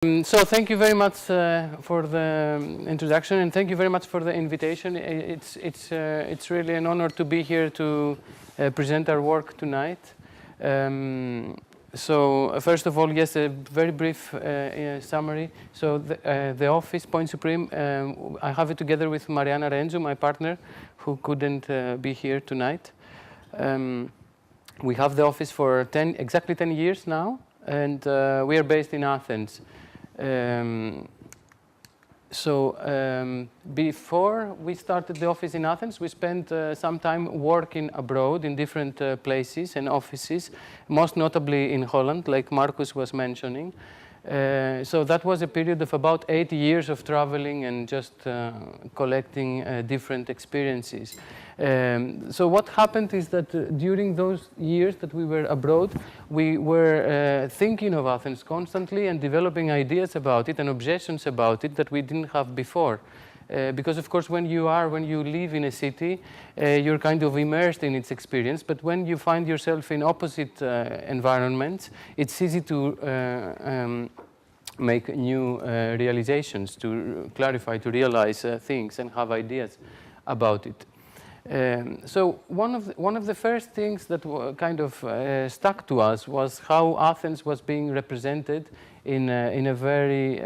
So thank you very much for the introduction, and thank you very much for the invitation. It's really an honor to be here to present our work tonight. So first of all, yes, a very brief summary. So the office, Point Supreme, I have it together with Mariana Renzo, my partner, who couldn't be here tonight. We have the office for exactly 10 years now, and we are based in Athens. Before we started the office in Athens, we spent some time working abroad in different places and offices, most notably in Holland, like Marcus was mentioning. So that was a period of about 8 years of traveling and just collecting different experiences. So what happened is that during those years that we were abroad, we were thinking of Athens constantly and developing ideas about it and obsessions about it that we didn't have before. Because of course when you live in a city, you're kind of immersed in its experience, but when you find yourself in opposite environments, it's easy to make new realizations, to clarify, to realize things and have ideas about it. So one of the first things that kind of stuck to us was how Athens was being represented in a very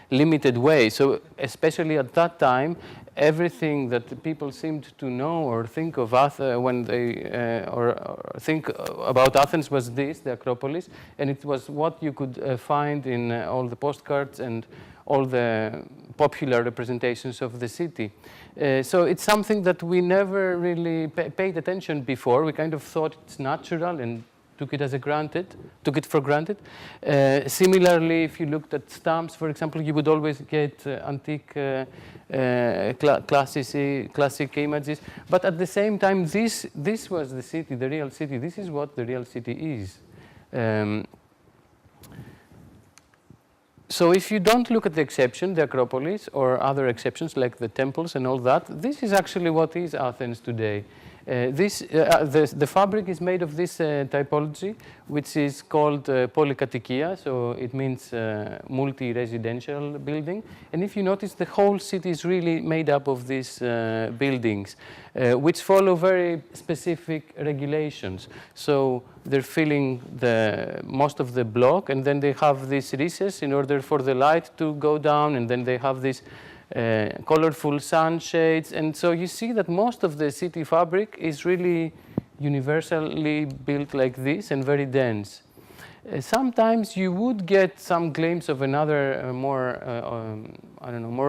limited way. So especially at that time, everything that people seemed to know or think of when they or think about Athens was this, the Acropolis, and it was what you could find in all the postcards and all the popular representations of the city. So it's something that we never really paid attention before. We kind of thought it's natural and took it for granted. Similarly, if you looked at stamps, for example, you would always get antique, classic images. But at the same time, this was the city, the real city. This is what the real city is. So if you don't look at the exception, the Acropolis, or other exceptions like the temples and all that, this is actually what is Athens today. The fabric is made of this typology, which is called polykatikia, so it means multi-residential building. And if you notice, the whole city is really made up of these buildings, which follow very specific regulations. So they're filling most of the block, and then they have this recess in order for the light to go down, and then they have this colorful sunshades, and so you see that most of the city fabric is really universally built like this and very dense. Sometimes you would get some glimpse of another more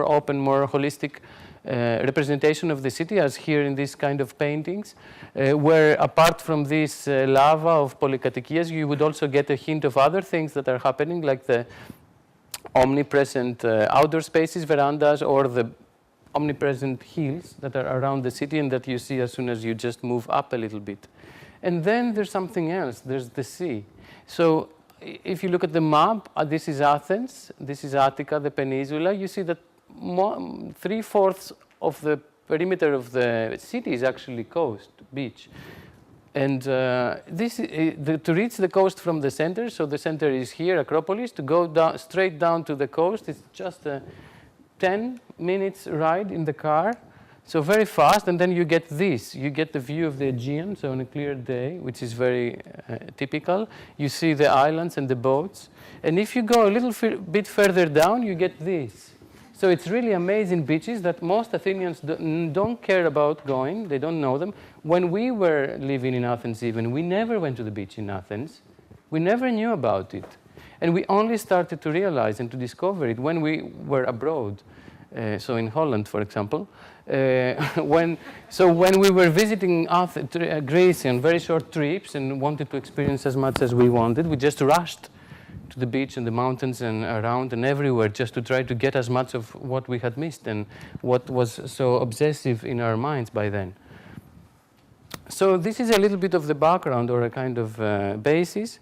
open, more holistic representation of the city, as here in this kind of paintings, where apart from this lava of polykatikias, you would also get a hint of other things that are happening, like the omnipresent outdoor spaces, verandas, or the omnipresent hills that are around the city and that you see as soon as you just move up a little bit. And then there's something else, there's the sea. So if you look at the map, this is Athens, this is Attica, the peninsula, you see that 3/4 of the perimeter of the city is actually coast, beach. And to reach the coast from the center, so the center is here, Acropolis, to go straight down to the coast, it's just a 10 minutes ride in the car, so very fast, and then you get this. You get the view of the Aegean, so on a clear day, which is very typical. You see the islands and the boats. And if you go a little bit further down, you get this. So it's really amazing beaches that most Athenians don't care about going, they don't know them. When we were living in Athens even, we never went to the beach in Athens. We never knew about it. And we only started to realize and to discover it when we were abroad. So in Holland, for example. When we were visiting Greece on very short trips and wanted to experience as much as we wanted, we just rushed to the beach and the mountains and around and everywhere just to try to get as much of what we had missed and what was so obsessive in our minds by then. So this is a little bit of the background or a kind of basis.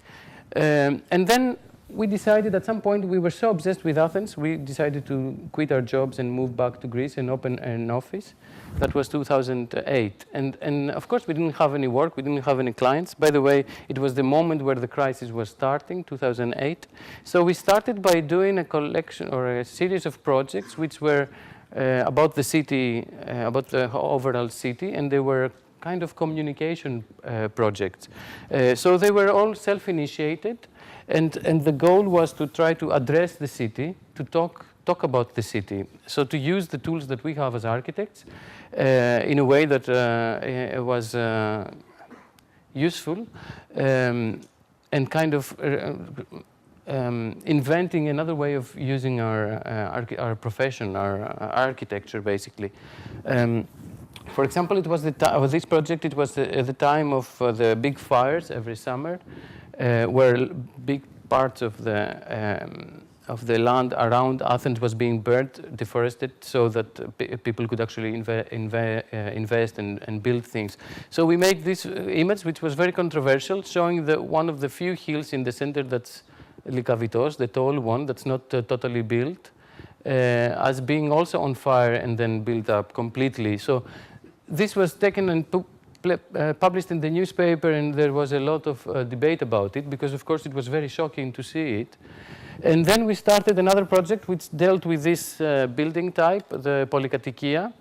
And then we decided at some point, we were so obsessed with Athens, we decided to quit our jobs and move back to Greece and open an office. That was 2008. And of course, we didn't have any work, we didn't have any clients. By the way, it was the moment where the crisis was starting, 2008. So we started by doing a collection or a series of projects which were about the city, about the overall city, and they were kind of communication projects. So they were all self-initiated, and the goal was to try to address the city, to talk about the city. So to use the tools that we have as architects in a way that was useful and kind of inventing another way of using our profession, our architecture, basically. For example, it was this project. It was at the time of the big fires every summer, where big parts of the land around Athens was being burnt, deforested, so that people could actually invest and build things. So we made this image, which was very controversial, showing one of the few hills in the center that's Lykavitos, the tall one that's not totally built, as being also on fire and then built up completely. So this was taken and published in the newspaper, and there was a lot of debate about it, because of course it was very shocking to see it. And then we started another project which dealt with this building type, the polykatikia,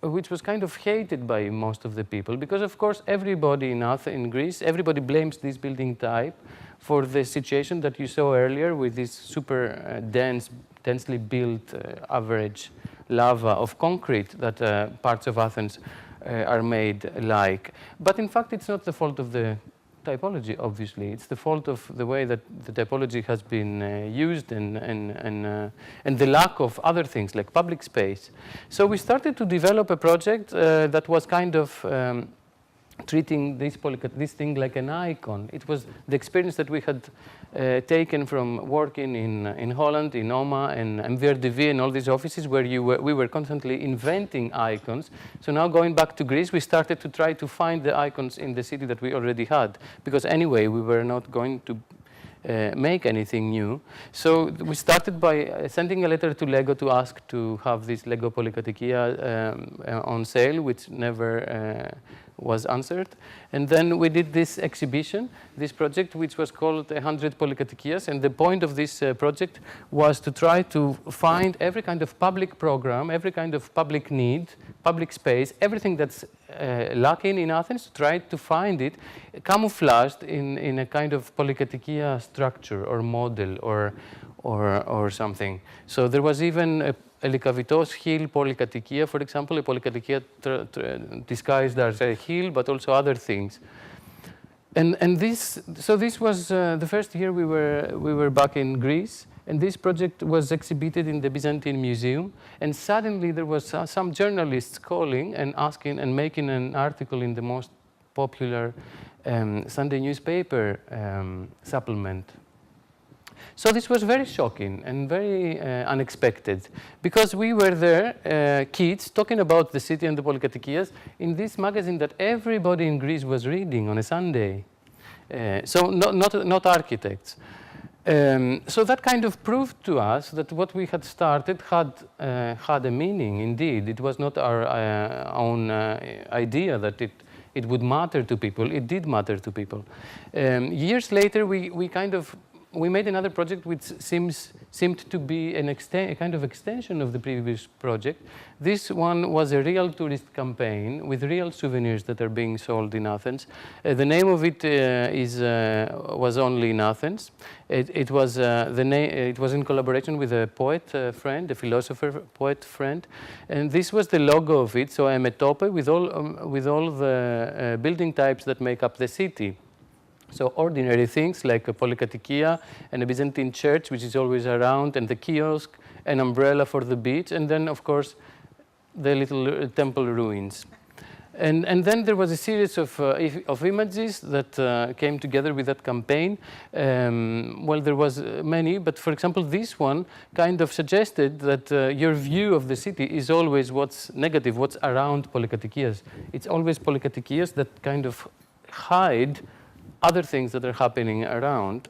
which was kind of hated by most of the people, because of course everybody in Greece, everybody blames this building type for the situation that you saw earlier with this super densely built average lava of concrete that parts of Athens are made like. But in fact, it's not the fault of the typology, obviously. It's the fault of the way that the typology has been used and the lack of other things like public space. So we started to develop a project that was kind of treating this thing like an icon. It was the experience that we had taken from working in Holland, in OMA and MVRDV and all these offices where we were constantly inventing icons. So now going back to Greece, we started to try to find the icons in the city that we already had, because anyway, we were not going to make anything new. So we started by sending a letter to Lego to ask to have this Lego polykatikia on sale, which never was answered. And then we did this exhibition, this project, which was called 100 Polykatikias. And the point of this project was to try to find every kind of public program, every kind of public need, public space, everything that's lacking in Athens, to try to find it camouflaged in a kind of polykatikia structure or model or something. So there was even a Lykavitos hill polykatikia, for example, a polykatikia disguised as a hill, but also other things. And this was the first year we were back in Greece, and this project was exhibited in the Byzantine Museum. And suddenly there was some journalists calling and asking and making an article in the most popular Sunday newspaper supplement. So this was very shocking and very unexpected, because we were there, kids, talking about the city and the polykatikias in this magazine that everybody in Greece was reading on a Sunday. So not architects. So that kind of proved to us that what we had started had a meaning, indeed. It was not our own idea that it would matter to people. It did matter to people. Years later, we made another project which seemed to be a kind of extension of the previous project. This one was a real tourist campaign with real souvenirs that are being sold in Athens. The name of it was Only in Athens. It was in collaboration with a poet friend, a philosopher poet friend, and this was the logo of it. So a metope with all the building types that make up the city. So ordinary things like a polykatikia and a Byzantine church, which is always around, and the kiosk, an umbrella for the beach, and then, of course, the little temple ruins. And then there was a series of images that came together with that campaign. Well, there was many, but for example, this one kind of suggested that your view of the city is always what's negative, what's around polykatikias. It's always polykatikias that kind of hide other things that are happening around,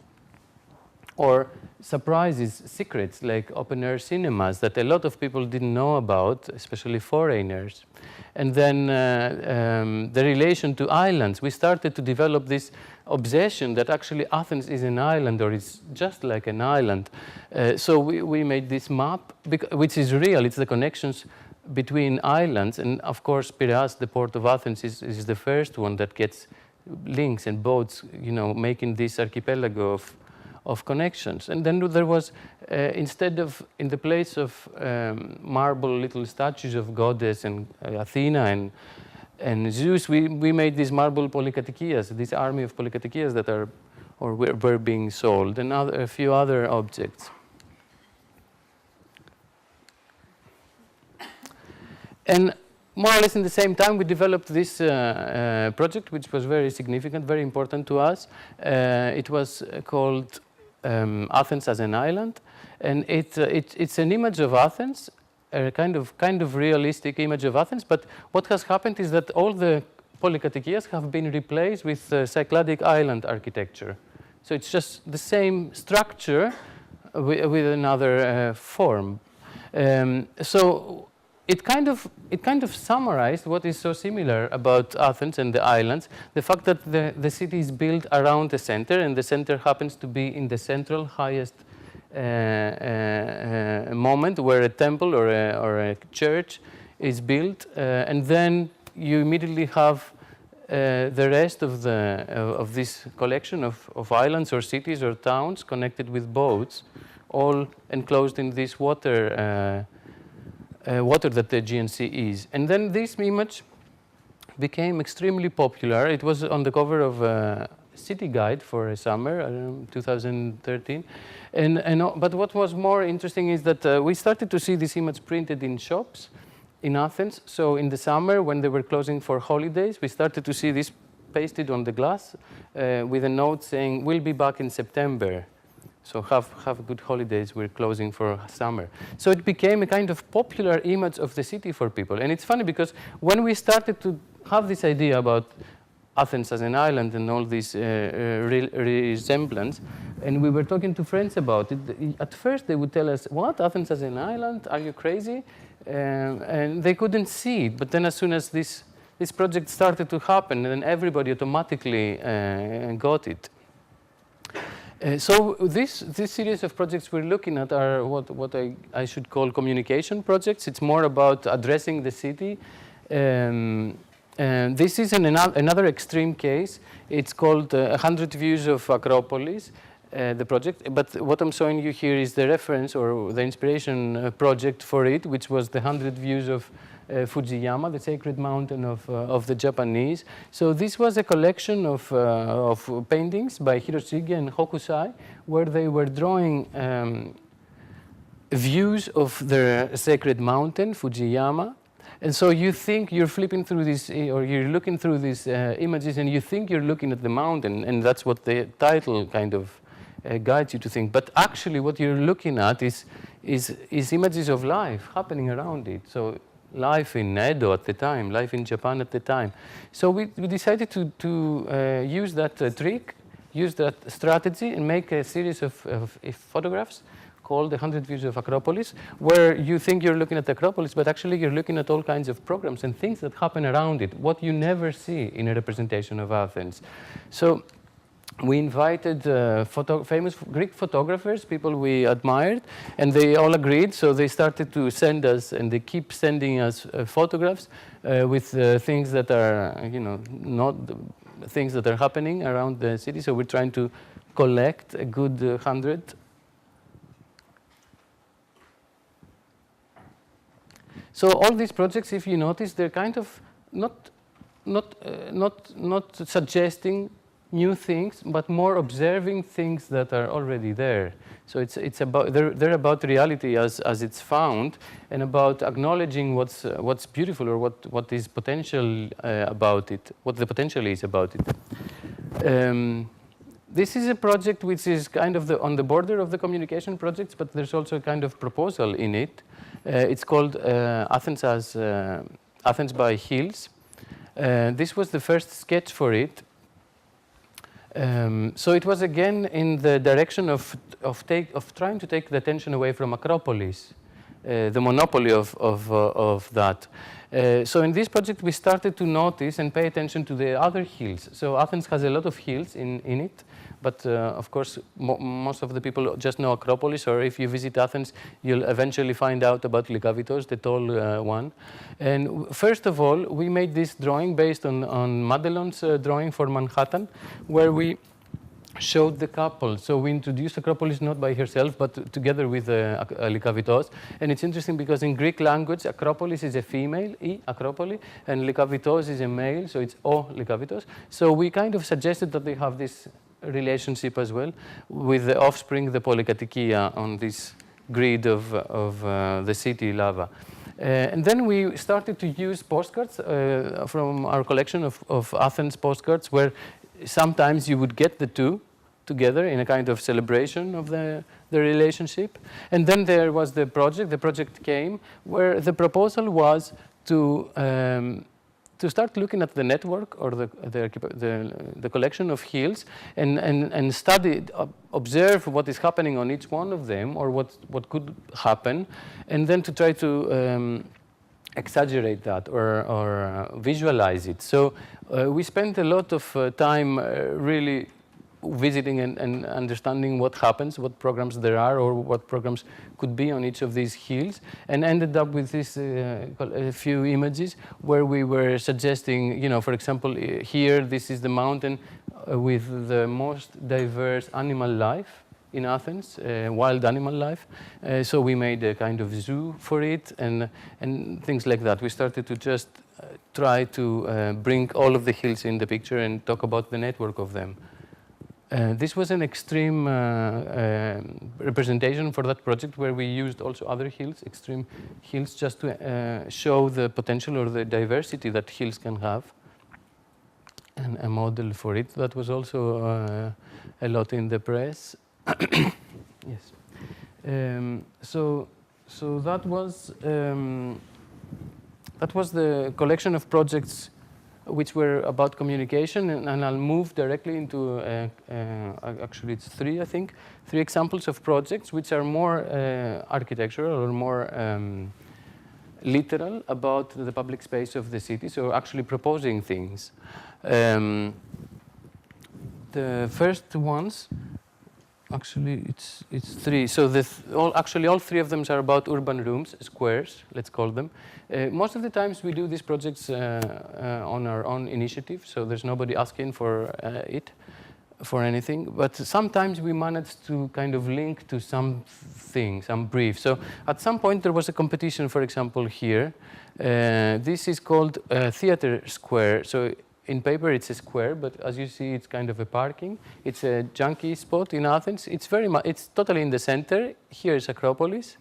or surprises, secrets like open-air cinemas that a lot of people didn't know about, especially foreigners. And then the relation to islands. We started to develop this obsession that actually Athens is an island, or it's just like an island. So we made this map, which is real. It's the connections between islands. And of course, Piraeus, the port of Athens, is the first one that gets links and boats, making this archipelago of connections. And then there was, instead of, in the place of marble little statues of goddess and Athena and Zeus, we made these marble polykatekias, this army of polykatekias that are, or were being sold, and a few other objects. And more or less in the same time, we developed this project, which was very significant, very important to us. It was called Athens as an Island, and it's an image of Athens, a kind of realistic image of Athens. But what has happened is that all the polykatekias have been replaced with Cycladic island architecture. So it's just the same structure with another form. So it kind of summarized what is so similar about Athens and the islands, the fact that the city is built around the center, and the center happens to be in the central highest moment where a temple or a church is built, and then you immediately have the rest of this collection of islands or cities or towns connected with boats, all enclosed in this water that the Aegean Sea is. And then this image became extremely popular. It was on the cover of a city guide for a summer, 2013. But what was more interesting is that we started to see this image printed in shops in Athens. So in the summer, when they were closing for holidays, we started to see this pasted on the glass with a note saying, "We'll be back in September. So have good holidays, we're closing for summer." So it became a kind of popular image of the city for people. And it's funny because when we started to have this idea about Athens as an island and all this resemblance, and we were talking to friends about it, at first they would tell us, "What, Athens as an island? Are you crazy?" And they couldn't see it. But then as soon as this project started to happen, then everybody automatically got it. So this series of projects we're looking at are what I should call communication projects. It's more about addressing the city. This is another extreme case. It's called 100 Views of Acropolis, the project. But what I'm showing you here is the reference or the inspiration project for it, which was the 100 Views of Fujiyama, the sacred mountain of the Japanese. So this was a collection of paintings by Hiroshige and Hokusai, where they were drawing views of the sacred mountain, Fujiyama. And so you think you're flipping through this, or you're looking through these images, and you think you're looking at the mountain, and that's what the title kind of guides you to think. But actually what you're looking at is images of life happening around it. So life in Edo at the time, life in Japan at the time. So we decided to use that trick, use that strategy, and make a series of photographs called the 100 Views of Acropolis, where you think you're looking at the Acropolis, but actually you're looking at all kinds of programs and things that happen around it, what you never see in a representation of Athens. So we invited famous Greek photographers, people we admired, and they all agreed. So they started to send us, and they keep sending us photographs with things that are, not things that are happening around the city. So we're trying to collect a good 100. So all these projects, if you notice, they're kind of not suggesting new things, but more observing things that are already there. So it's about they're about reality as it's found, and about acknowledging what's beautiful, or what is potential about it, what the potential is about it. This is a project which is kind of on the border of the communication projects, but there's also a kind of proposal in it. It's called Athens by Hills. This was the first sketch for it. So it was again in the direction of trying to take the attention away from Acropolis, the monopoly of that. So in this project we started to notice and pay attention to the other hills. So Athens has a lot of hills in it, but of course most of the people just know Acropolis, or if you visit Athens you'll eventually find out about Lykavitos, the tall one. And first of all we made this drawing based on Madelon's drawing for Manhattan, where we showed the couple. So we introduced Acropolis not by herself, but together with Lykavitos. And it's interesting because in Greek language, Acropolis is a female, Acropoli, and Lykavitos is a male, so it's O Lykavitos. So we kind of suggested that they have this relationship as well with the offspring, the polykatikia, on this grid of the city lava. And then we started to use postcards from our collection of Athens postcards, where sometimes you would get the two together in a kind of celebration of the relationship. And then there was the project. The project came where the proposal was to start looking at the network or the collection of hills and study, observe what is happening on each one of them, or what could happen, and then to try to exaggerate that or visualize it. So we spent a lot of time really visiting and understanding what happens, what programs there are, or what programs could be on each of these hills, and ended up with this a few images where we were suggesting, you know, for example, here this is the mountain with the most diverse animal life in Athens, wild animal life. So we made a kind of zoo for it and things like that. We started to just try to bring all of the hills in the picture and talk about the network of them. This was an extreme representation for that project, where we used also other hills, extreme hills, just to show the potential or the diversity that hills can have, and a model for it. That was also a lot in the press. Yes. So that was the collection of projects which were about communication, and I'll move directly into actually it's three, I think, three examples of projects which are more architectural or more literal about the public space of the city, so actually proposing things. The first ones, actually it's three. So all three of them are about urban rooms, squares, let's call them. Most of the times we do these projects on our own initiative, so there's nobody asking for anything. But sometimes we manage to kind of link to something, some brief. So at some point there was a competition, for example, here. This is called Theater Square. So in paper it's a square, but as you see it's kind of a parking. It's a junkie spot in Athens. It's totally in the center. Here is Acropolis,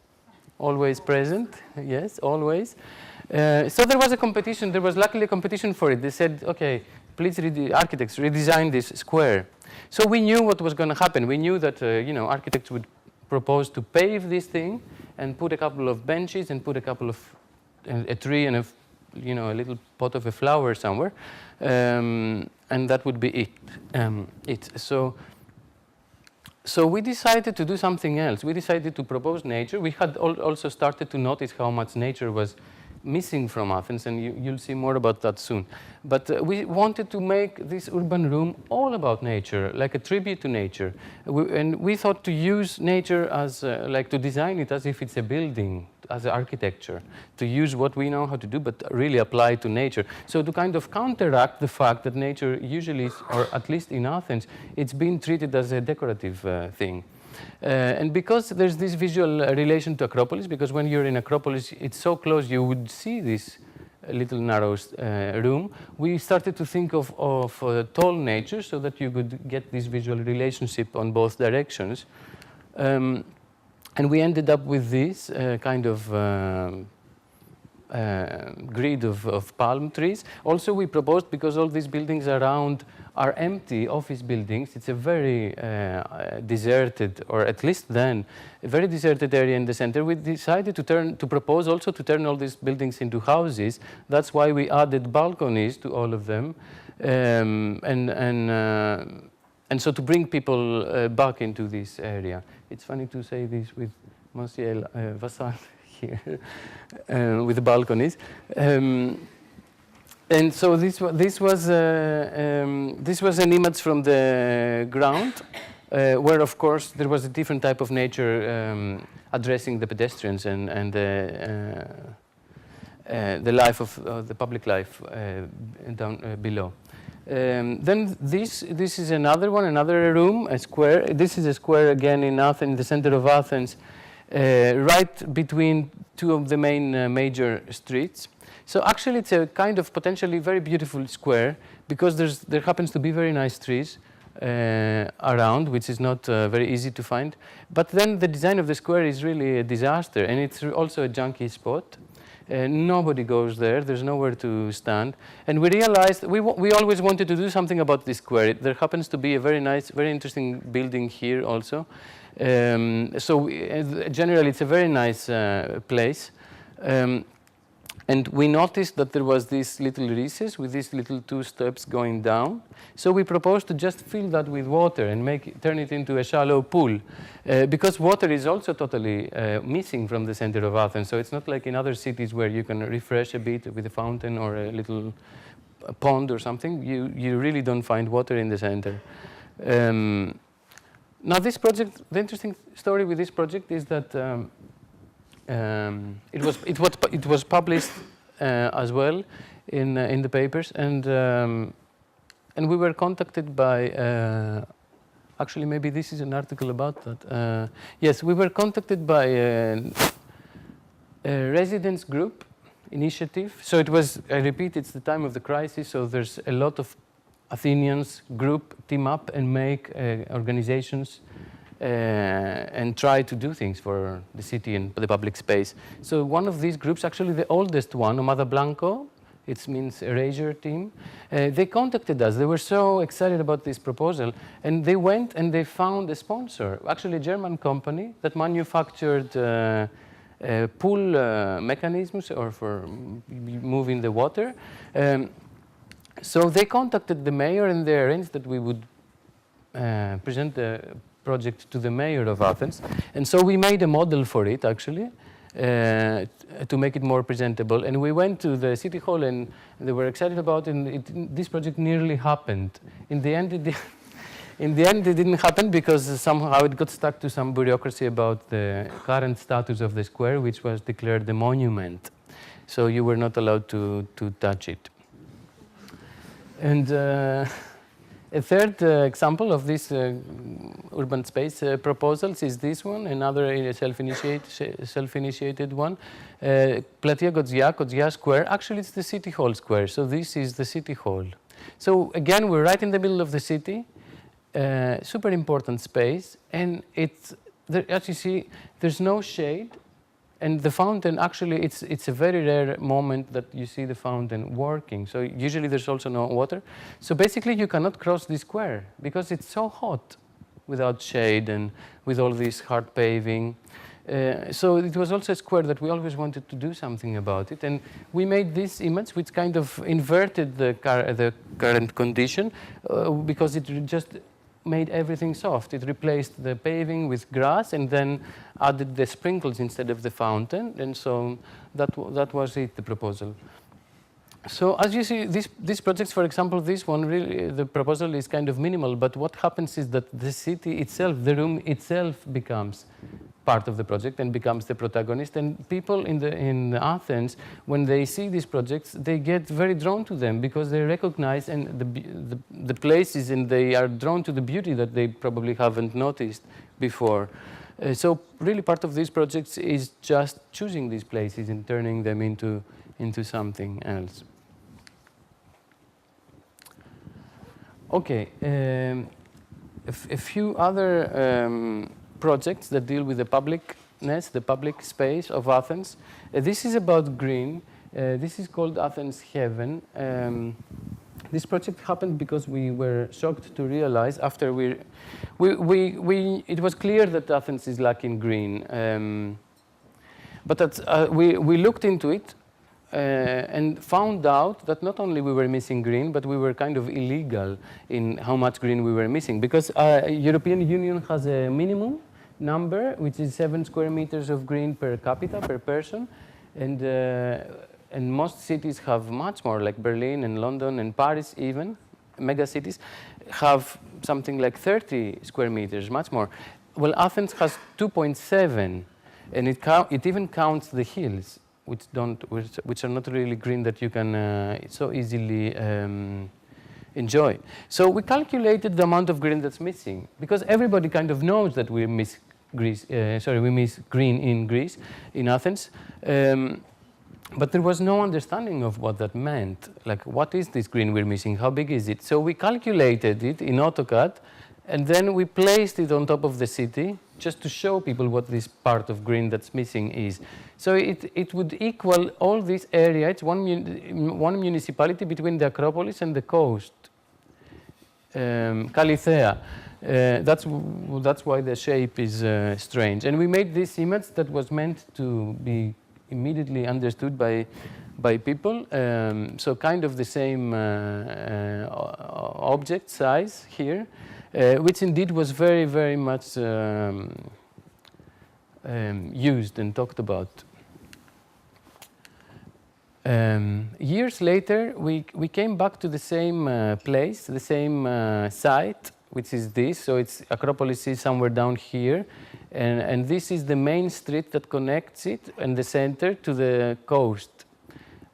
always present. Yes, always. So there was a competition. There was luckily a competition for it. They said, okay, please, architects, redesign this square. So we knew what was going to happen. We knew that architects would propose to pave this thing and put a couple of benches and put a couple of a tree and a little pot of a flower somewhere, and that would be it. So we decided to do something else. We decided to propose nature. We had also started to notice how much nature was missing from Athens, and you'll see more about that soon. But we wanted to make this urban room all about nature, like a tribute to nature. And we thought to use nature as, to design it as if it's a building, as architecture, to use what we know how to do, but really apply to nature. So to kind of counteract the fact that nature usually, or at least in Athens, it's been treated as a decorative thing. And because there's this visual relation to Acropolis, because when you're in Acropolis, it's so close, you would see this little narrow room, we started to think of tall nature so that you could get this visual relationship on both directions. And we ended up with this kind of grid of palm trees. Also, we proposed, because all these buildings around are empty office buildings, it's a very deserted, or at least then, a very deserted area in the center. We decided to propose also to turn all these buildings into houses. That's why we added balconies to all of them. and so to bring people back into this area. It's funny to say this with Monsieur Vassal here, with the balconies. And so this was an image from the ground, where of course there was a different type of nature addressing the pedestrians and the life of the public life down below. Then this is another one, another room, a square. This is a square again in Athens, in the center of Athens, right between two of the main major streets. So actually it's a kind of potentially very beautiful square because there happens to be very nice trees around, which is not very easy to find. But then the design of the square is really a disaster, and it's also a junkie spot. Nobody goes there, there's nowhere to stand. And we realized we always wanted to do something about this square. There happens to be a very nice, very interesting building here also. Generally it's a very nice place. And we noticed that there was this little recess with these little 2 steps going down. So we proposed to just fill that with water and turn it into a shallow pool. Because water is also totally missing from the center of Athens. So it's not like in other cities where you can refresh a bit with a fountain or a little pond or something. You really don't find water in the center. Now this project, the interesting story with this project is that it was published as well in the papers, and we were contacted by actually maybe this is an article about that. Yes, we were contacted by a residents group initiative. So it was, I repeat, it's the time of the crisis, so there's a lot of Athenians team up and make organizations and try to do things for the city and the public space. So one of these groups, actually the oldest one, Omada Blanco, it means erasure team, they contacted us. They were so excited about this proposal, and they went and they found a sponsor, actually a German company that manufactured pool mechanisms or for moving the water. So they contacted the mayor and they arranged that we would present the project to the mayor of Athens. And so we made a model for it, actually, to make it more presentable. And we went to the city hall and they were excited about it, and this project nearly happened. In the end, it didn't happen because somehow it got stuck to some bureaucracy about the current status of the square, which was declared a monument. So you were not allowed to touch it. And a third example of this urban space proposals is this one, another self-initiated one. Platia Godzia Square. Actually, it's the city hall square. So this is the city hall. So again, we're right in the middle of the city. Super important space, and as you see, there's no shade. And the fountain, actually, it's a very rare moment that you see the fountain working. So usually there's also no water. So basically you cannot cross the square because it's so hot without shade and with all this hard paving. So it was also a square that we always wanted to do something about it. And we made this image which kind of inverted the current condition because it just made everything soft. It replaced the paving with grass and then added the sprinkles instead of the fountain. And so that was it, the proposal. So as you see, these projects, for example, this one, really, the proposal is kind of minimal, but what happens is that the city itself, the room itself becomes part of the project and becomes the protagonist. And people in Athens, when they see these projects, they get very drawn to them because they recognize the places, and they are drawn to the beauty that they probably haven't noticed before. So really part of these projects is just choosing these places and turning them into something else. Okay, a few other projects that deal with the publicness, the public space of Athens. This is about green. This is called Athens Heaven. This project happened because we were shocked to realize after it was clear that Athens is lacking green. But we looked into it and found out that not only we were missing green, but we were kind of illegal in how much green we were missing, because European Union has a minimum number, which is 7 square meters of green per capita, per person, and most cities have much more, like Berlin and London and Paris even, mega cities, have something like 30 square meters, much more. Well, Athens has 2.7, and it even counts the hills, which are not really green that you can so easily enjoy. So we calculated the amount of green that's missing, because everybody kind of knows that we miss we miss green in Greece, in Athens. But there was no understanding of what that meant. Like, what is this green we're missing? How big is it? So we calculated it in AutoCAD, and then we placed it on top of the city just to show people what this part of green that's missing is. So it would equal all this area. It's one municipality between the Acropolis and the coast, Kalithea. That's why the shape is strange. And we made this image that was meant to be immediately understood by people. So kind of the same object size here, which indeed was very, very much used and talked about. Years later, we came back to the same place, the same site, which is this. So it's Acropolis is somewhere down here. And this is the main street that connects it and the center to the coast.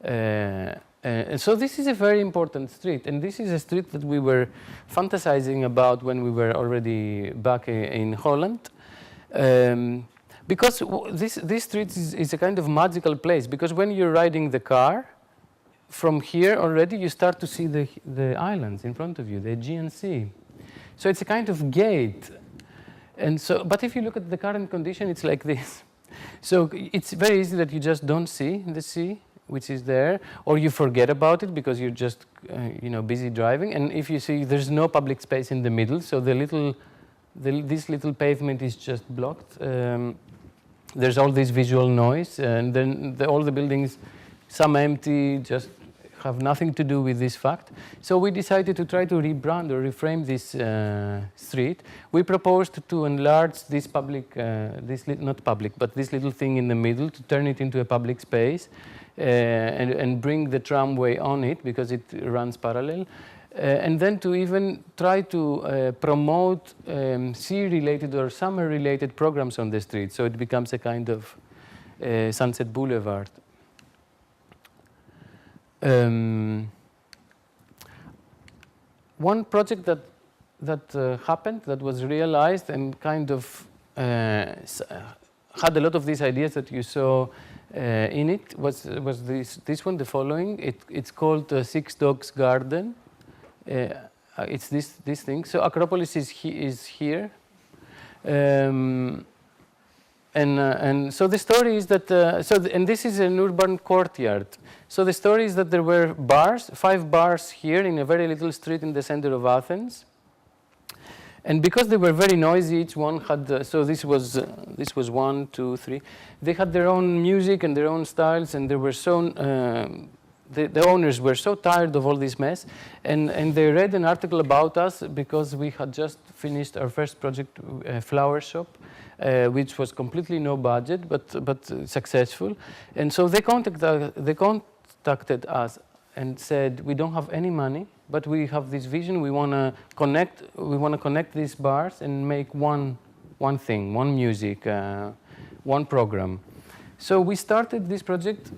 And so this is a very important street. And this is a street that we were fantasizing about when we were already back in Holland. Because this street is a kind of magical place. Because when you're riding the car, from here already you start to see the islands in front of you, the Aegean Sea. So it's a kind of gate. And so, but if you look at the current condition, it's like this. So it's very easy that you just don't see the sea, which is there, or you forget about it because you're just busy driving. And if you see, there's no public space in the middle, so this little pavement is just blocked. There's all this visual noise, and then all the buildings, some empty, just have nothing to do with this fact. So we decided to try to rebrand or reframe this street. We proposed to enlarge this public, not public, but this little thing in the middle, to turn it into a public space and bring the tramway on it because it runs parallel. And then to even try to promote sea-related or summer-related programs on the street, so it becomes a kind of Sunset Boulevard. One project that happened, that was realized and kind of had a lot of these ideas that you saw in it was this one, the following. It's called Six Dogs Garden. It's this thing. So Acropolis is here. And so the story is that, and this is an urban courtyard. So the story is that there were bars, 5 bars here in a very little street in the center of Athens. And because they were very noisy, each one had, so this was 1, 2, 3. They had their own music and their own styles, and they were so, the owners were so tired of all this mess. And they read an article about us because we had just finished our first project, Flower Shop. Which was completely no budget, but successful. And so they contacted us and said, we don't have any money, but we have this vision. We want to connect these bars and make one thing, one music, one program. So we started this project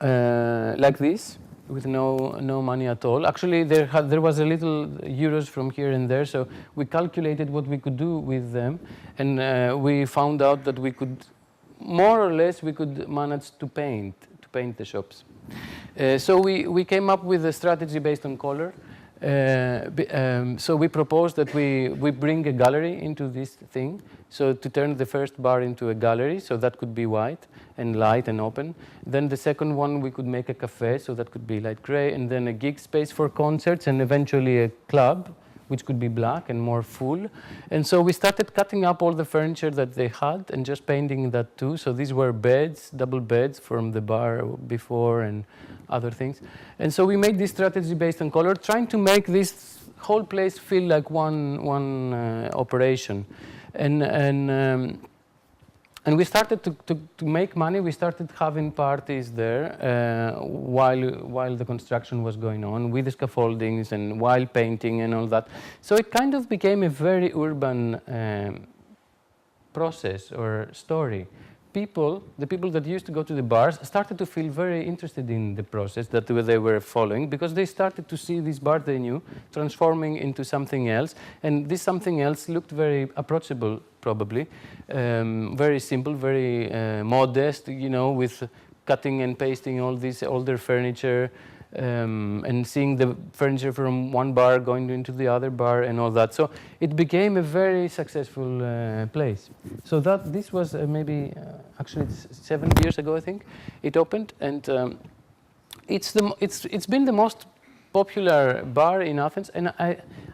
like this, with no money at all. Actually, there was a little euros from here and there, so we calculated what we could do with them, and we found out that we could, more or less, we could manage to paint the shops. So we came up with a strategy based on color. So we proposed that we bring a gallery into this thing, so to turn the first bar into a gallery, so that could be white and light and open. Then the second one, we could make a cafe, so that could be light gray, and then a gig space for concerts, and eventually a club which could be black and more full. And so we started cutting up all the furniture that they had and just painting that too. So these were beds, double beds from the bar before and other things. And so we made this strategy based on color, trying to make this whole place feel like one operation. And we started to make money. We started having parties there while the construction was going on, with the scaffoldings and while painting and all that. So it kind of became a very urban process or story. The people that used to go to the bars started to feel very interested in the process that they were following, because they started to see this bar they knew transforming into something else. And this something else looked very approachable, probably, very simple, very modest, you know, with cutting and pasting all this older furniture, and seeing the furniture from one bar going into the other bar and all that. So it became a very successful place. So this was maybe actually 7 years ago, I think, it opened, and it's been the most popular bar in Athens, and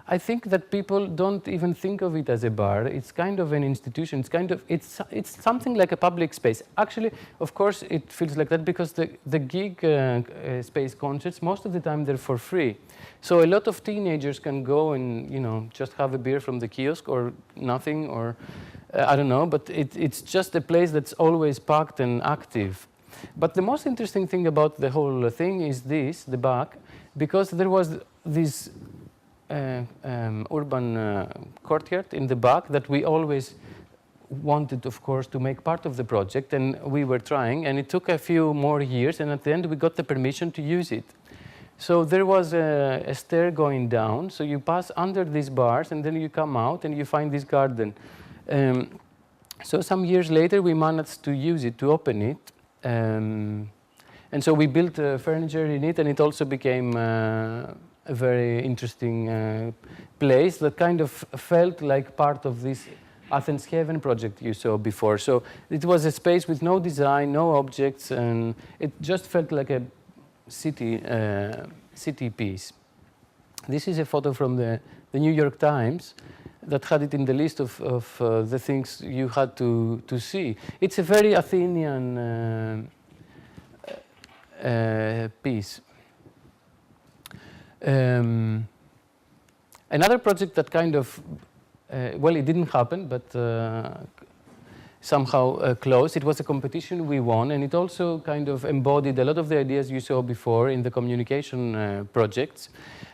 I think that people don't even think of it as a bar. It's kind of an institution. It's something like a public space. Actually, of course, it feels like that because the gig space concerts, most of the time they're for free. So a lot of teenagers can go and, you know, just have a beer from the kiosk or nothing, or I don't know, but it's just a place that's always packed and active. But the most interesting thing about the whole thing is the back, because there was this urban courtyard in the back that we always wanted, of course, to make part of the project, and we were trying, and it took a few more years, and at the end we got the permission to use it. So there was a stair going down, so you pass under these bars, and then you come out and you find this garden. So some years later we managed to use it, to open it, and so we built furniture in it, and it also became a very interesting place that kind of felt like part of this Athens Heaven project you saw before. So it was a space with no design, no objects, and it just felt like a city piece. This is a photo from the New York Times that had it in the list of the things you had to see. It's a very Athenian piece. Another project that kind of, well, it didn't happen, but somehow close. It was a competition we won, and it also kind of embodied a lot of the ideas you saw before in the communication projects.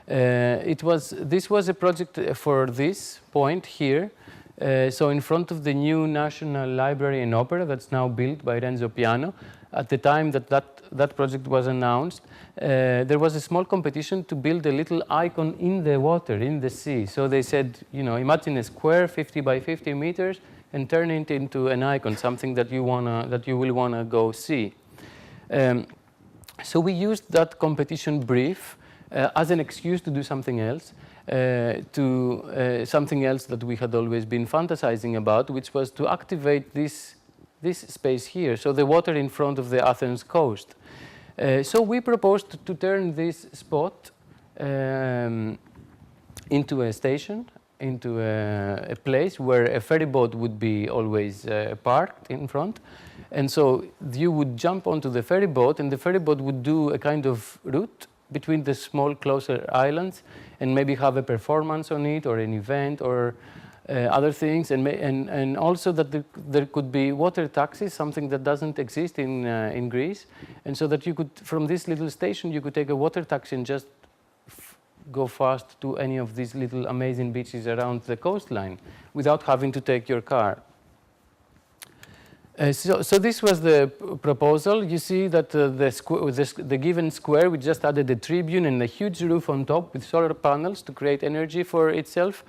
This was a project for this point here. So in front of the new National Library and Opera that's now built by Renzo Piano. At the time that project was announced, there was a small competition to build a little icon in the water, in the sea. So they said, you know, imagine a square 50 by 50 meters and turn it into an icon, something that you will wanna go see. So we used that competition brief as an excuse to do something else, something else that we had always been fantasizing about, which was to activate this space here, so the water in front of the Athens coast. So we proposed to turn this spot into a station, into a place where a ferry boat would be always parked in front. And so you would jump onto the ferry boat, and the ferry boat would do a kind of route between the small closer islands and maybe have a performance on it or an event or other things, and also that there could be water taxis, something that doesn't exist in Greece, and so that you could, from this little station, you could take a water taxi and just go fast to any of these little amazing beaches around the coastline without having to take your car. So this was the proposal. You see that the given square, we just added a tribune and a huge roof on top with solar panels to create energy for itself.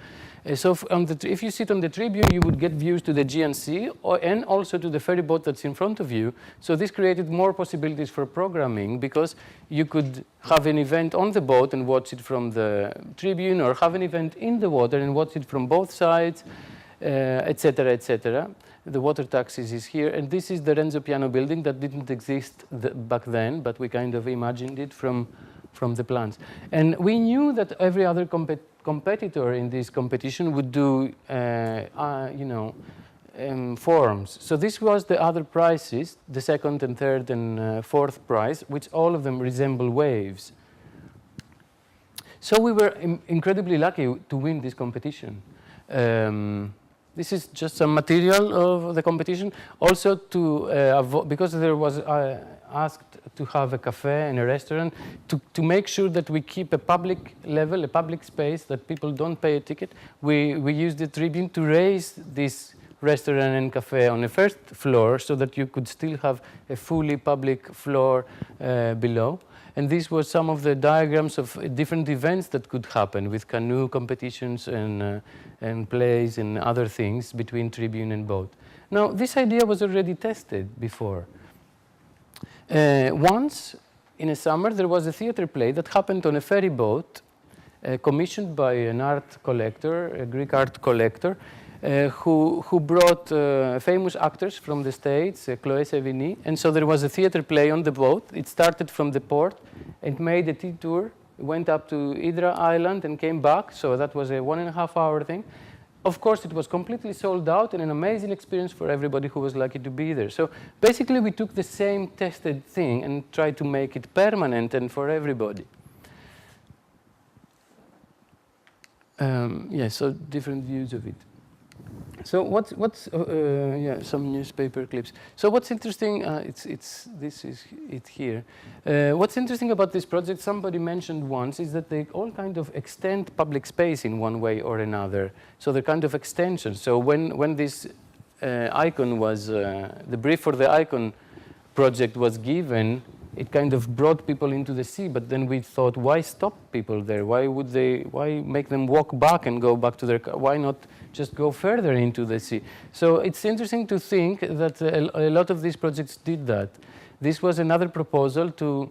So if you sit on the tribune, you would get views to the Aegean Sea and also to the ferry boat that's in front of you. So this created more possibilities for programming, because you could have an event on the boat and watch it from the tribune, or have an event in the water and watch it from both sides, etc., etc. The water taxis is here, and this is the Renzo Piano building that didn't exist back then, but we kind of imagined it from from the plans. And we knew that every other competitor in this competition would do, forms. So this was the other prizes, the second and third and fourth prize, which all of them resemble waves. So we were incredibly lucky to win this competition. This is just some material of the competition. Also to because there was asked to have a cafe and a restaurant, to make sure that we keep a public level, a public space, that people don't pay a ticket. We used the tribune to raise this restaurant and cafe on the first floor so that you could still have a fully public floor below. And this was some of the diagrams of different events that could happen with canoe competitions and plays and other things between tribune and boat. Now, this idea was already tested before. Once, in a summer, there was a theater play that happened on a ferry boat commissioned by an art collector, a Greek art collector, who brought famous actors from the States, Chloé Sevigny. And so there was a theater play on the boat. It started from the port and made a detour, went up to Hydra Island and came back. So that was a 1.5 hour thing. Of course, it was completely sold out and an amazing experience for everybody who was lucky to be there. So basically, we took the same tested thing and tried to make it permanent and for everybody. So different views of it. So what's some newspaper clips. So what's interesting? This is it here. What's interesting about this project? Somebody mentioned once is that they all kind of extend public space in one way or another. So they're kind of extensions. So when this icon was the brief for the icon project was given, it kind of brought people into the sea, but then we thought, why stop people there? Why make them walk back and go back to their car? Why not just go further into the sea? So it's interesting to think that a lot of these projects did that. This was another proposal to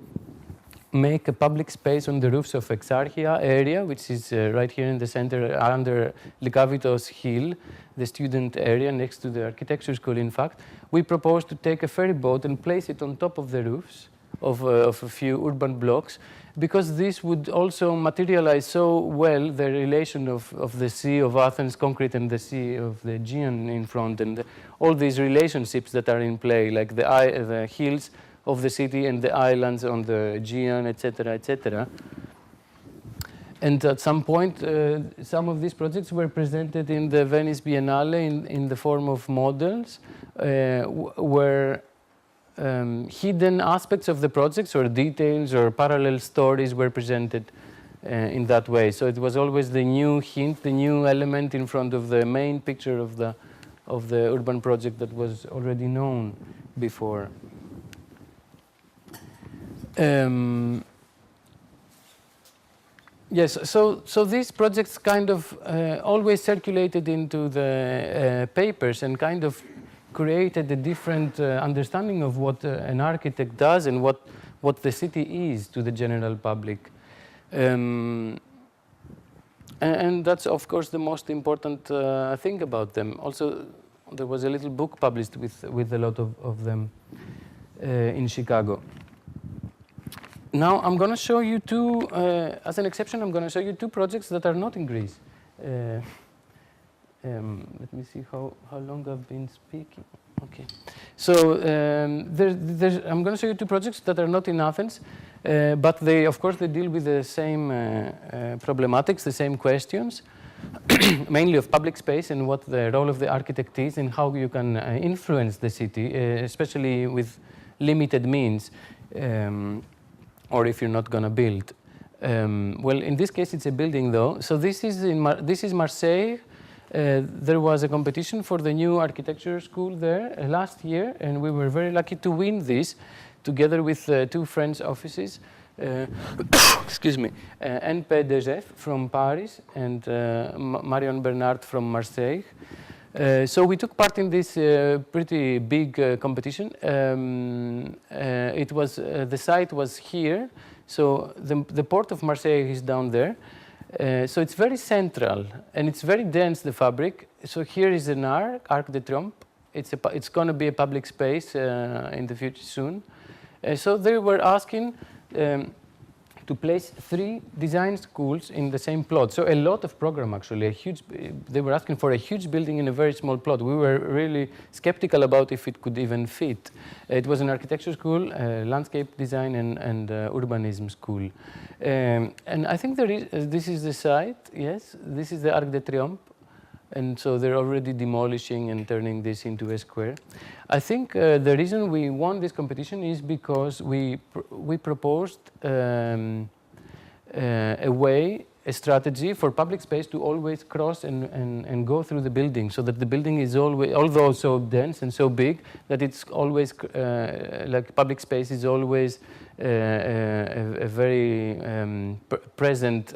make a public space on the roofs of Exarchia area, which is right here in the center under Lykavitos Hill, the student area next to the architecture school, in fact. We proposed to take a ferry boat and place it on top of the roofs of a few urban blocks, because this would also materialize so well the relation of the Sea of Athens concrete and the Sea of the Aegean in front, and all these relationships that are in play, like the hills of the city and the islands on the Aegean, etc., etc. And at some point, some of these projects were presented in the Venice Biennale in the form of models, where hidden aspects of the projects or details or parallel stories were presented in that way. So it was always the new hint, the new element in front of the main picture of the urban project that was already known before. Yes, so these projects kind of always circulated into the papers and kind of created a different understanding of what an architect does and what the city is to the general public. And that's, of course, the most important thing about them. Also, there was a little book published with a lot of them in Chicago. Now, I'm going to show you two, as an exception, I'm going to show you two projects that are not in Greece. Let me see how long I've been speaking. Okay. So I'm going to show you two projects that are not in Athens, but they, of course, they deal with the same problematics, the same questions, mainly of public space and what the role of the architect is and how you can influence the city, especially with limited means, or if you're not going to build. Well, in this case, it's a building, though. So this is Marseille. There was a competition for the new architecture school there last year, and we were very lucky to win this together with two friends' offices. Excuse me, NP Degef from Paris and Marion Bernard from Marseille. So we took part in this pretty big competition. It was the site was here, so the port of Marseille is down there. So it's very central and it's very dense, the fabric. So here is an Arc de Triomphe. It's going to be a public space in the future soon. So they were asking to place 3 design schools in the same plot. So a lot of program, actually, they were asking for a huge building in a very small plot. We were really skeptical about if it could even fit. It was an architecture school, landscape design, and urbanism school. And I think this is the site, yes, this is the Arc de Triomphe. And so they're already demolishing and turning this into a square. I think the reason we won this competition is because we proposed a strategy for public space to always cross and go through the building, so that the building is always, although so dense and so big, that it's always, like public space is always a very present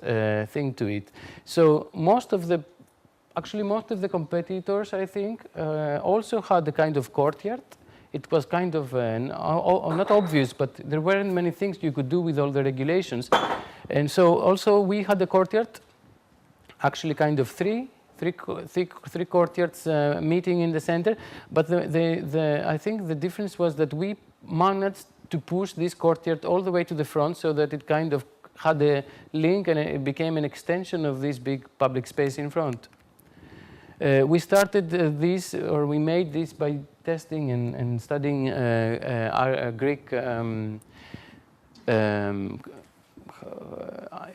thing to it. So most of the competitors, I think, also had a kind of courtyard. It was kind of not obvious, but there weren't many things you could do with all the regulations. And so also we had a courtyard, actually kind of three courtyards meeting in the center. But I think the difference was that we managed to push this courtyard all the way to the front, so that it kind of had a link and it became an extension of this big public space in front. We started we made this by testing and studying our Greek,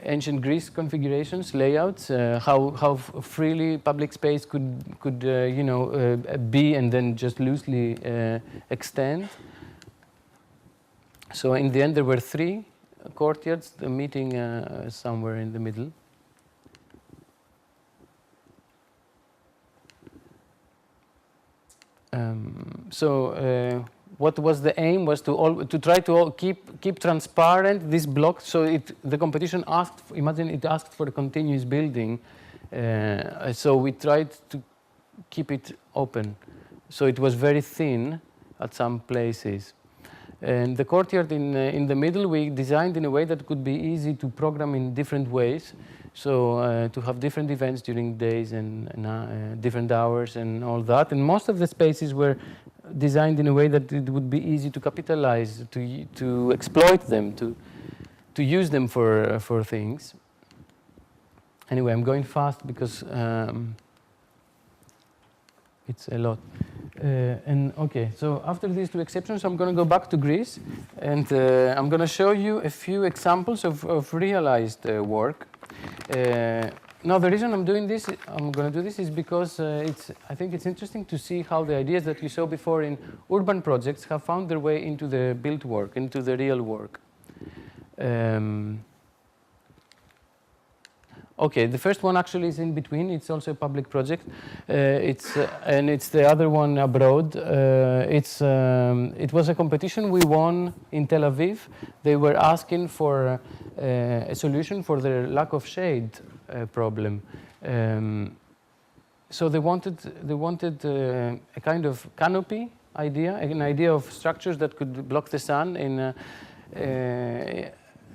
ancient Greece configurations, layouts, how freely public space could be and then just loosely extend. So in the end, there were 3 courtyards, the meeting somewhere in the middle. What was the aim was to try to keep transparent this block. So the competition asked, imagine it asked for a continuous building. So we tried to keep it open. So it was very thin at some places. And the courtyard in the middle we designed in a way that could be easy to program in different ways. So to have different events during days and different hours and all that. And most of the spaces were designed in a way that it would be easy to capitalize, to exploit them, to use them for things. Anyway, I'm going fast because it's a lot. Okay, so after these 2 exceptions, I'm going to go back to Greece, and I'm going to show you a few examples of realized work. Now, the reason I'm going to do this is because I think it's interesting to see how the ideas that you saw before in urban projects have found their way into the built work, into the real work. Okay, the first one actually is in between. It's also a public project. And it's the other one abroad. It was a competition we won in Tel Aviv. They were asking for a solution for their lack of shade problem. So they wanted a kind of canopy idea, an idea of structures that could block the sun in.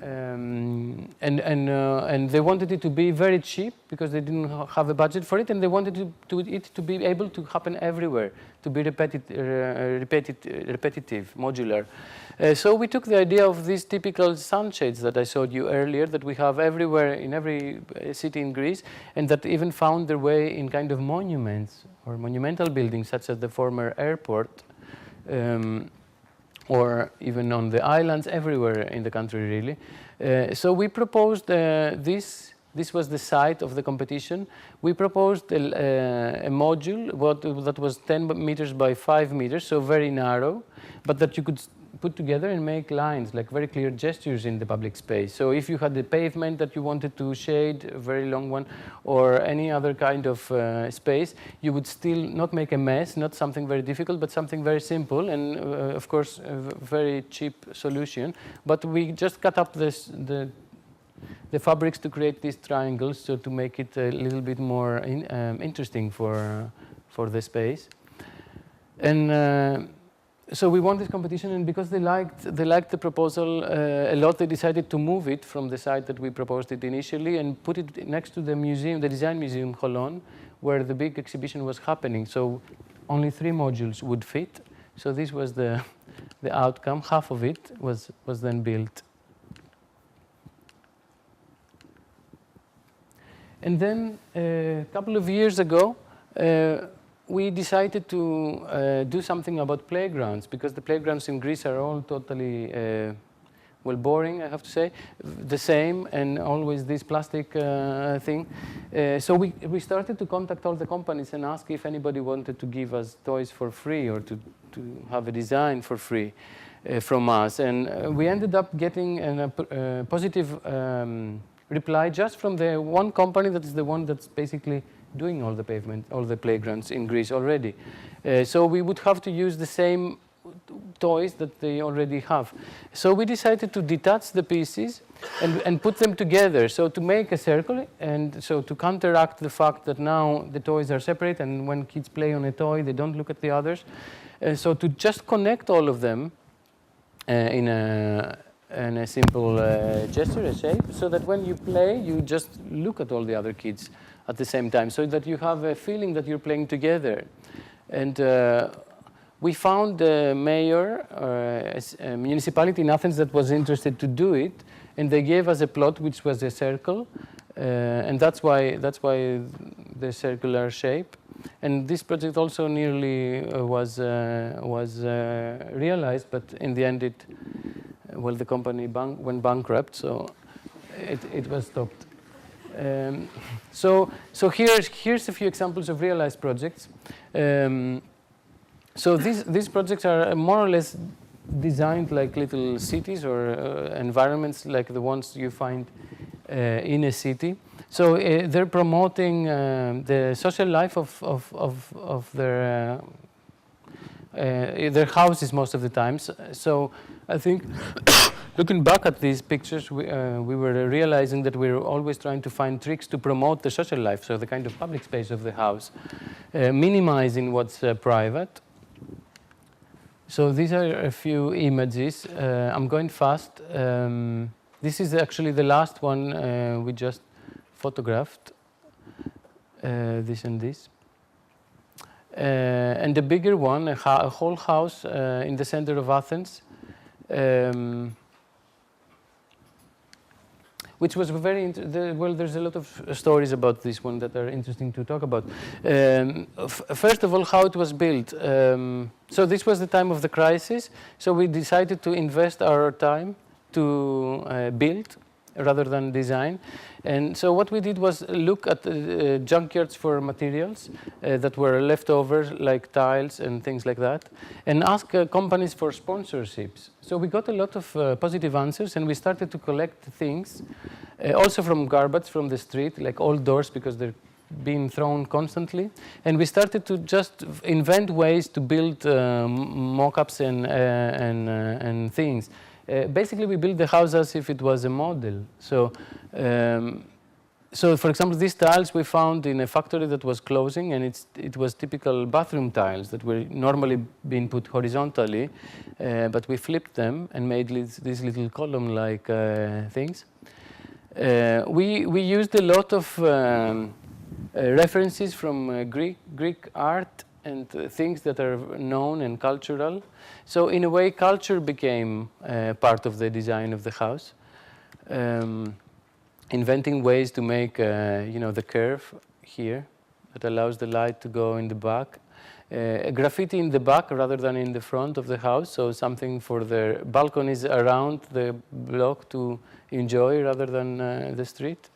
And they wanted it to be very cheap because they didn't have a budget for it, and they wanted it to be able to happen everywhere, to be repetitive, modular. So we took the idea of these typical sunshades that I showed you earlier, that we have everywhere in every city in Greece, and that even found their way in kind of monuments or monumental buildings, such as the former airport. Or even on the islands, everywhere in the country, really. So we proposed this was the site of the competition. We proposed a module that was 10 meters by 5 meters, so very narrow, but that you could put together and make lines, like very clear gestures in the public space. So if you had the pavement that you wanted to shade, a very long one, or any other kind of space, you would still not make a mess, not something very difficult, but something very simple, and of course, a very cheap solution. But we just cut up the fabrics to create these triangles, so to make it a little bit more interesting for the space. And so we won this competition, and because they liked the proposal a lot, they decided to move it from the site that we proposed it initially and put it next to the museum, the design museum Cholon, where the big exhibition was happening. So only 3 modules would fit. So this was the outcome. Half of it was then built. And then a couple of years ago, we decided to do something about playgrounds, because the playgrounds in Greece are all totally, well, boring, I have to say, the same, and always this plastic thing. So we started to contact all the companies and ask if anybody wanted to give us toys for free or to have a design for free from us. And we ended up getting a positive reply just from the one company that is the one that's basically doing all the pavement, all the playgrounds in Greece already. So we would have to use the same toys that they already have. So we decided to detach the pieces and put them together, so to make a circle, and so to counteract the fact that now the toys are separate, and when kids play on a toy, they don't look at the others. So to just connect all of them in a simple gesture, a shape, so that when you play, you just look at all the other kids at the same time, so that you have a feeling that you're playing together. And we found a mayor, a municipality in Athens that was interested to do it, and they gave us a plot which was a circle, and that's why the circular shape. And this project also nearly was realized, but in the end, the company went bankrupt, so it was stopped. So here's a few examples of realized projects. So these projects are more or less designed like little cities or environments like the ones you find in a city. So they're promoting the social life of their houses most of the times. So I think looking back at these pictures, we were realizing that we were always trying to find tricks to promote the social life, so the kind of public space of the house, minimizing what's private. So these are a few images. I'm going fast. This is actually the last one we just photographed, this and this. And the bigger one, a whole house in the center of Athens, which was very well, there's a lot of stories about this one that are interesting to talk about. First of all, how it was built. So this was the time of the crisis, so we decided to invest our time to build rather than design. And so what we did was look at junkyards for materials that were left over, like tiles and things like that, and ask companies for sponsorships. So we got a lot of positive answers, and we started to collect things, also from garbage from the street, like old doors, because they're being thrown constantly. And we started to just invent ways to build mock-ups and things. Basically, we built the house as if it was a model. So, for example, these tiles we found in a factory that was closing, and it was typical bathroom tiles that were normally being put horizontally, but we flipped them and made these little column-like things. We used a lot of references from Greek art and things that are known and cultural. So in a way, culture became part of the design of the house. Inventing ways to make, the curve here that allows the light to go in the back. Graffiti in the back rather than in the front of the house, so something for the balconies around the block to enjoy rather than the street.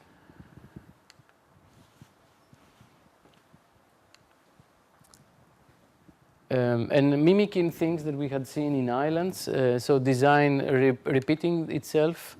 And mimicking things that we had seen in islands, so design repeating itself,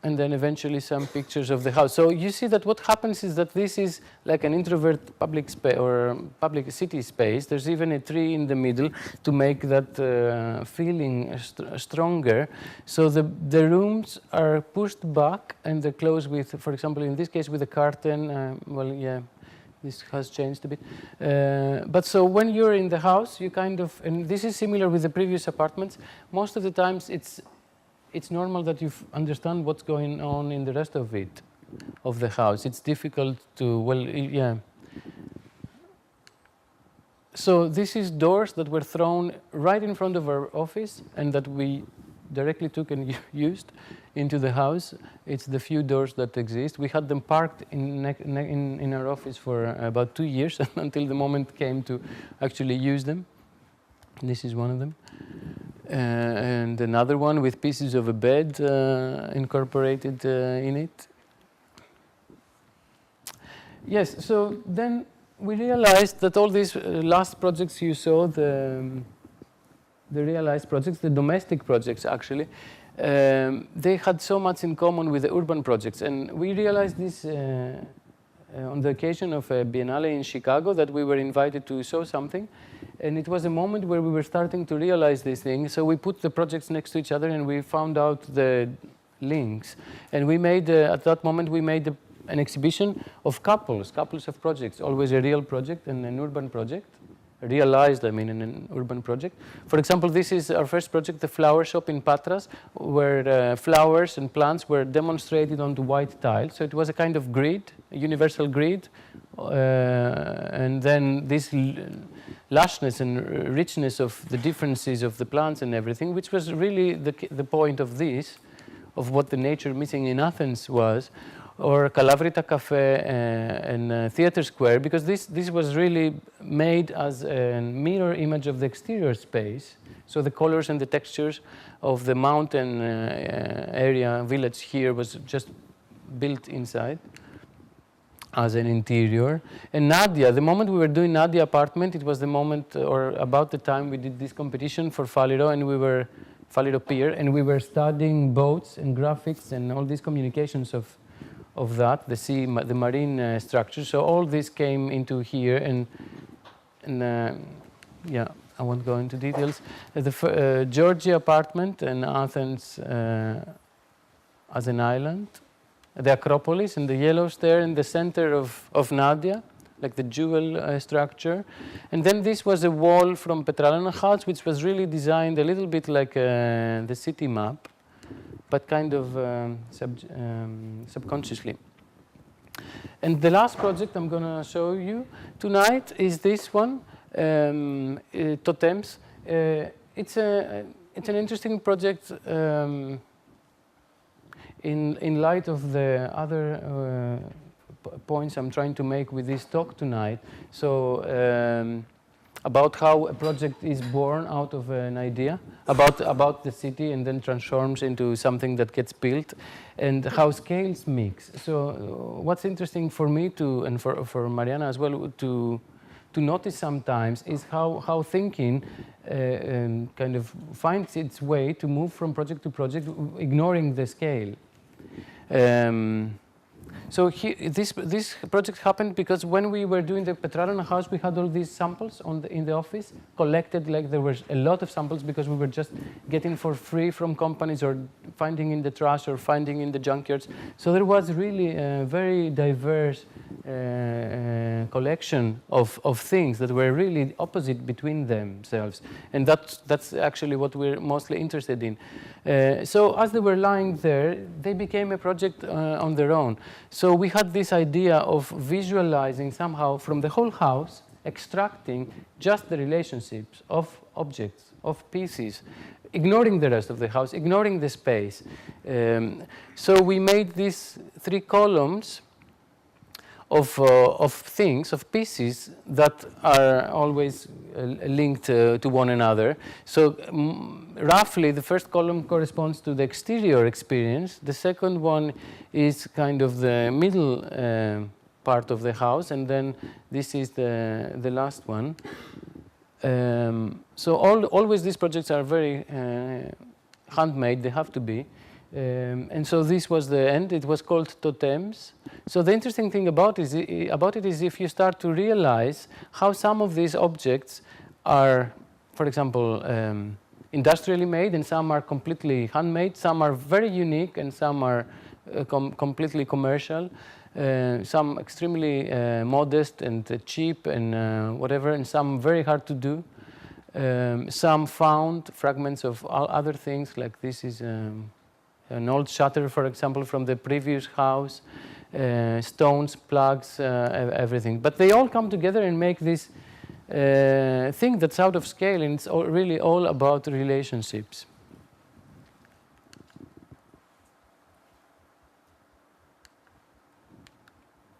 and then eventually some pictures of the house. So you see that what happens is that this is like an introvert public space or public city space. There's even a tree in the middle to make that feeling stronger. So the rooms are pushed back and they're closed with, for example, in this case with a curtain. This has changed a bit. But so when you're in the house, you kind of, and this is similar with the previous apartments, most of the times it's normal that you understand what's going on in the rest of it, of the house. It's difficult to, So this is doors that were thrown right in front of our office and that we directly took and used into the house. It's the few doors that exist. We had them parked in our office for about 2 years until the moment came to actually use them. This is one of them. And another one with pieces of a bed incorporated in it. Yes, so then we realized that all these last projects you saw, the realized projects, the domestic projects actually, they had so much in common with the urban projects. And we realized this on the occasion of a Biennale in Chicago, that we were invited to show something. And it was a moment where we were starting to realize these things. So we put the projects next to each other and we found out the links. And we made, at that moment, we made an exhibition of couples of projects, always a real project and an urban project. Realized, I mean, in an urban project. For example, this is our first project, the flower shop in Patras, where flowers and plants were demonstrated onto white tiles. So it was a kind of grid, a universal grid, and then this lushness and richness of the differences of the plants and everything, which was really the point of this, of what the nature missing in Athens was. Or Kalavrita Cafe and Theatre Square, because this was really made as a mirror image of the exterior space. So the colors and the textures of the mountain area, village here was just built inside as an interior. And Nadia, the moment we were doing Nadia apartment, it was the moment or about the time we did this competition for Faliro, and we were Faliro Pier, and we were studying boats and graphics and all these communications of that, the marine structure. So all this came into here, and yeah, I won't go into details. The Georgia apartment in Athens as an island, the Acropolis and the yellows there in the center of Nadia, like the jewel structure. And then this was a wall from Petralana House, which was really designed a little bit like the city map, but kind of subconsciously. And the last project I'm going to show you tonight is this one, Totems. It's an interesting project in light of the other points I'm trying to make with this talk tonight. So about how a project is born out of an idea about the city and then transforms into something that gets built, and how scales mix. So what's interesting for me to, and for Mariana as well, to notice sometimes is how thinking kind of finds its way to move from project to project, ignoring the scale. So this project happened because when we were doing the Petralana house, we had all these samples in the office collected. Like there were a lot of samples because we were just getting for free from companies or finding in the trash or finding in the junkyards. So there was really a very diverse collection of things that were really opposite between themselves, and that's actually what we're mostly interested in. So as they were lying there, they became a project on their own. So we had this idea of visualizing somehow from the whole house, extracting just the relationships of objects, of pieces, ignoring the rest of the house, ignoring the space. So we made these 3 columns of things, of pieces that are always linked to one another. So roughly the first column corresponds to the exterior experience. The second one is kind of the middle part of the house, and then this is the last one. So always these projects are very handmade, they have to be. And so this was the end. It was called Totems. So the interesting thing about it is if you start to realize how some of these objects are, for example, industrially made, and some are completely handmade, some are very unique, and some are completely commercial, some extremely modest and cheap and whatever, and some very hard to do. Some found fragments of other things, like this is an old shutter, for example, from the previous house, stones, plugs, everything. But they all come together and make this thing that's out of scale, and it's really all about relationships.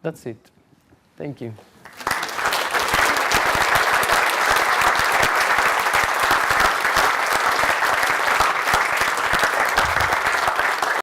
That's it. Thank you.